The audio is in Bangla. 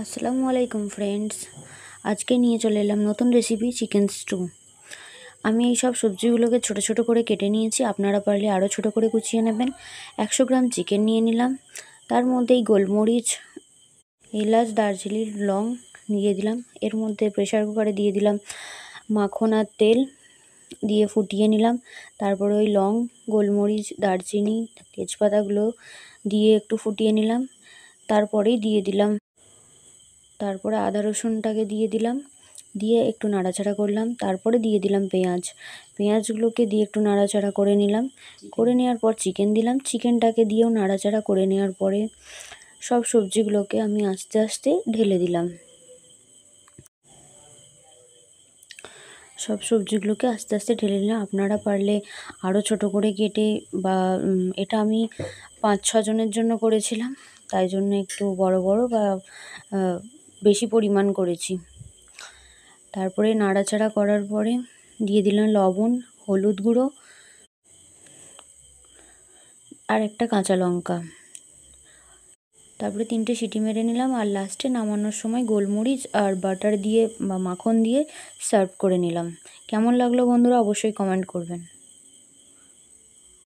আসসালামু আলাইকুম ফ্রেন্ডস। আজকে নিয়ে চলে এলাম নতুন রেসিপি চিকেন স্টু। আমি এই সব সবজিগুলোকে ছোট ছোট করে কেটে নিয়েছি, আপনারা পারলে আরও ছোট করে কুচিয়ে নেবেন। 100 গ্রাম চিকেন নিয়ে নিলাম, তার মধ্যেই গোলমরিচ, এলাচ, দারচিনি, লং দিয়ে দিলাম। এর মধ্যে প্রেসার কুকারে দিয়ে দিলাম মাখন আর তেল, দিয়ে ফুটিয়ে নিলাম। তারপরে ওই লং, গোলমরিচ, দারচিনি, তেজপাতাগুলো দিয়ে একটু ফুটিয়ে নিলাম। তারপরে আদা রসুনটাকে দিয়ে দিলাম, দিয়ে একটু নাড়াচাড়া করলাম। তারপরে দিয়ে দিলাম পেঁয়াজগুলোকে দিয়ে একটু নাড়াচাড়া করে নিলাম। করে নেওয়ার পর চিকেন দিলাম, চিকেনটাকে দিয়েও নাড়াচাড়া করে নেওয়ার পরে সব সবজিগুলোকে আমি আস্তে আস্তে ঢেলে দিলাম। আপনারা পারলে আরও ছোট করে কেটে বা এটা আমি 5-6 জনের জন্য করেছিলাম, তাই জন্য একটু বড় বড় বা বেশি পরিমাণ করেছি। তারপরে নাড়াচাড়া করার পরে দিয়ে দিলাম লবণ, হলুদ গুঁড়ো আর একটা কাঁচা লঙ্কা। তারপরে 3টে সিটি মেরে নিলাম, আর লাস্টে নামানোর সময় গোলমরিচ আর বাটার দিয়ে বা মাখন দিয়ে সার্ভ করে নিলাম। কেমন লাগলো বন্ধুরা, অবশ্যই কমেন্ট করবেন।